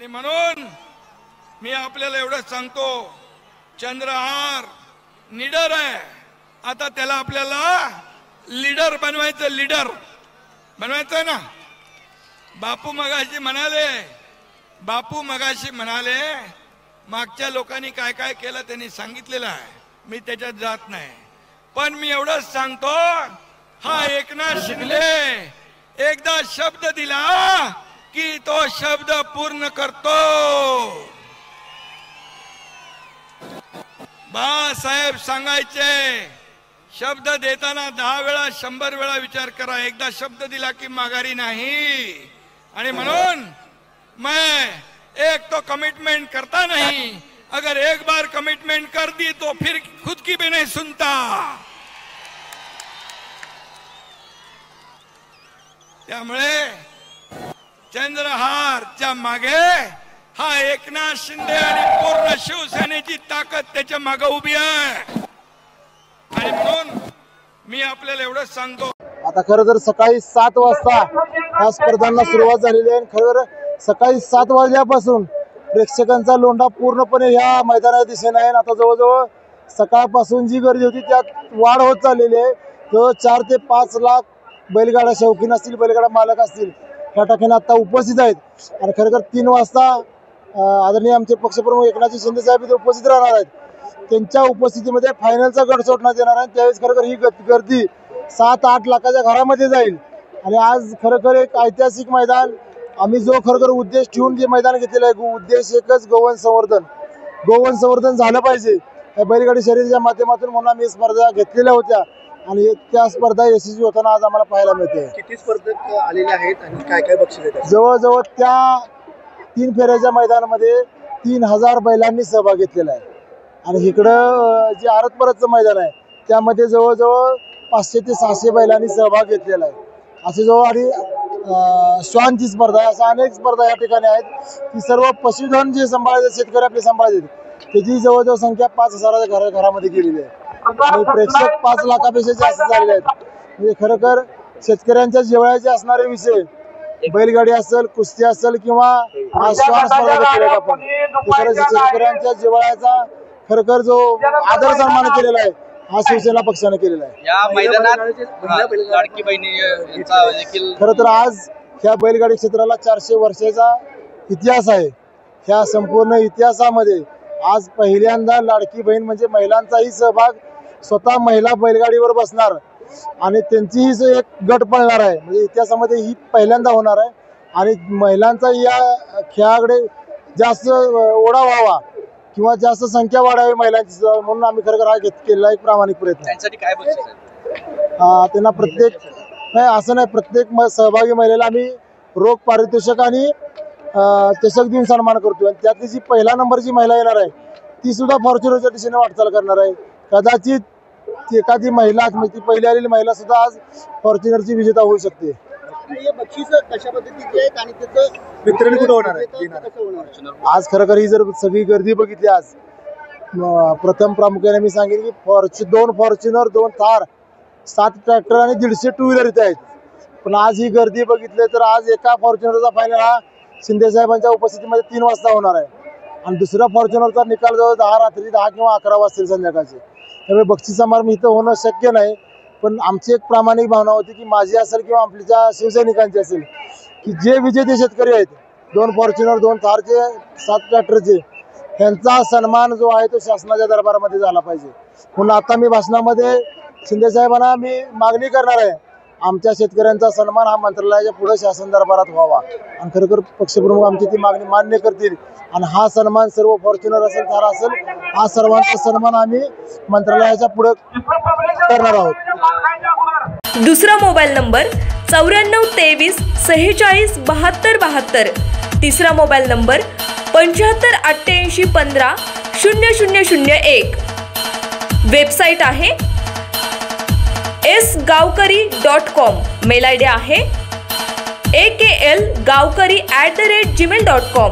आणि म्हणून मी आपल्याला एवढं सांगतो, चंद्रहार लीडर आहे, आता त्याला आपल्याला लीडर बनवायचं, लीडर बनवायचं ना। बापू मगाशी म्हणाले मागच्या लोकांनी काय काय केलं त्यांनी सांगितलेलं आहे, मी त्याच्यात जात नाही, पण मी एवढंच सांगतो, हा एकनाथ शिंदे एकदा शब्द दिला की तो शब्द पूर्ण करतो। बाळासाहेब सांगायचे, शब्द देताना 10 वेळा 100 वेळा विचार करा, एकदा शब्द दिला की माघारी नाही। आणि म्हणून मैं एक तो कमिटमेंट करता नहीं, अगर एक बार कमिटमेंट कर दी तो फिर खुद की भी नहीं सुनता। त्यामुळे चंद्रहारच्या मागे हा एकनाथ शिंदे आणि पूर्ण शिवसेनेची ताकद त्याच्या मागे उभी आहे। आणि म्हणून मी आपल्याला एवढंच सांगतो, आता खरं तर सकाळी 7 वाजता या स्पर्धांना सुरुवात झालेली आहे। खरं सकाळी 7 वाजल्यापासून प्रेक्षकांचा लोंढा पूर्णपणे या मैदानाच्या दिशेने आहे। आता जवळजवळ सकाळपासून जी गर्दी होती त्यात वाढ होत चाललेली आहे। जवळ 4 ते 5 लाख बैलगाडा शौकीन असतील, बैलगाडा मालक असतील, या ठिकाणी आता उपस्थित आहेत। आणि खरं 3 वाजता आदरणीय आमचे पक्षप्रमुख एकनाथ शिंदे साहेब इथे उपस्थित राहणार आहेत। त्यांच्या उपस्थितीमध्ये फायनलचा गट सोडण्यात येणार आहे। त्यावेळेस खरं ही गर्दी 7-8 लाखाच्या घरामध्ये जाईल। आणि आज खरं एक ऐतिहासिक मैदान, आम्ही जो खरं उद्देश ठेवून जे मैदान घेतलेलं आहे, उद्देश एकच, गोवन संवर्धन झालं पाहिजे या बैलगाडी शर्यतीच्या माध्यमातून, म्हणून आम्ही स्पर्धा घेतलेल्या होत्या आणि त्या स्पर्धा यशस्वी होताना आज आम्हाला पाहायला मिळते। किती स्पर्धक आलेले आहेत आणि काय काय बक्षीस आहेत? जवळजवळ त्या 3 फेऱ्याच्या मैदानामध्ये 3000 बैलांनी सहभाग घेतलेला आहे। आणि इकडं जे आरत परतचं मैदान आहे त्यामध्ये जवळजवळ 500 ते 600 बैलांनी सहभाग घेतलेला आहे। असे जवळ आणि श्वानची स्पर्धा आहे, अशा अनेक स्पर्धा या ठिकाणी आहेत की सर्व पशुधन जे सांभाळायचे शेतकरी आपले सांभाळायचे त्याची जवळजवळ संख्या 5000 घरामध्ये गेलेली आहे। आणि प्रेक्षक 5 लाखापेक्षा जास्त झालेले आहेत। म्हणजे खरं शेतकऱ्यांच्या जिव्हाळ्याचे असणारे विषय, बैलगाडी असेल, कुस्ती असेल किंवा श्वान स्पर्धा आपण, शेतकऱ्यांच्या जिव्हाळ्याचा खरं जो आदर सन्मान केलेला आहे हा शिवसेना पक्षाने केलेला आहे। या मैदानात लाडकी बहिणी यांचा देखील खरं तर आज ह्या बैलगाडी क्षेत्राला 400 वर्षाचा इतिहास आहे। ह्या संपूर्ण इतिहासामध्ये आज पहिल्यांदा लाडकी बहीण म्हणजे महिलांचाही सहभाग, स्वतः महिला बैलगाडीवर बसणार आणि त्यांचीही एक गट पळणार आहे, म्हणजे इतिहासामध्ये ही पहिल्यांदा होणार आहे। आणि महिलांचा या खेळाकडे जास्त ओढा व्हावा किंवा जास्त संख्या वाढावी महिलांची, म्हणून आम्ही खरं हा केलेला एक प्रामाणिक प्रयत्न। त्यांच्यासाठी काय बक्षीस आहे? त्यांना प्रत्येक नाही असं नाही, प्रत्येक सहभागी महिलेला आम्ही रोख पारितोषिक आणि चषक देऊन सन्मान करतो। आणि त्यातली जी पहिला नंबरची महिला येणार आहे ती सुद्धा फॉर्च्युनरच्या दिशेने वाटचाल करणार आहे। कदाचित एखादी महिला, ती पहिली आलेली महिला सुद्धा आज फॉर्च्युनरची विजेता होऊ शकते। बक्षीस कशा पद्धतीचे आहेत आणि त्याचं वितरण कुठं होणार आहे? आज खरं ही जर सगळी गर्दी बघितली, आज प्रथम प्रामुख्याने मी सांगेन की 2 फॉर्च्युनर, 2 थार, 7 ट्रॅक्टर आणि 150 टू व्हीलर इथे आहेत। पण आज ही गर्दी बघितली तर आज एका फॉर्च्युनरचा फायनल हा शिंदे साहेबांच्या उपस्थितीमध्ये 3 वाजता होणार आहे आणि दुसऱ्या फॉर्च्युनरचा निकाल जवळ 10 रात्री 10 किंवा 11 वाजतील संध्याकाळचे। त्यामुळे बक्षीस समारंभ इथं होणं शक्य नाही। पण आमची एक प्रामाणिक भावना होती की माझी असेल किंवा आपल्या शिवसैनिकांची असेल की जे विजेते शेतकरी आहेत, 2 फॉर्च्युनर, 2 थारचे, 7 ट्रॅक्टरचे, यांचा सन्मान जो आहे तो शासनाच्या दरबारामध्ये झाला पाहिजे। म्हणून आता मी भाषणामध्ये शिंदे साहेबांना मी मागणी करणार आहे, आमच्या शेतकऱ्यांचा सन्मान हा मंत्रालयाच्या पुढे शासन दरबारात व्हावा आणि खरोखर पक्षप्रमुख आमची ती मागणी मान्य करतील आणि हा सन्मान सर्व फॉर्च्युनर असेल, थार असेल, हा सर्वांचा सन्मान आम्ही मंत्रालयाच्या पुढे करणार आहोत। दुसरा मोबाईल नंबर 94 23 46 72 72, तिसरा मोबाईल नंबर 75 88 15 0001। वेबसाईट आहे sgavkari.com, मेल आयडी आहे aklgavkari@gmail.com।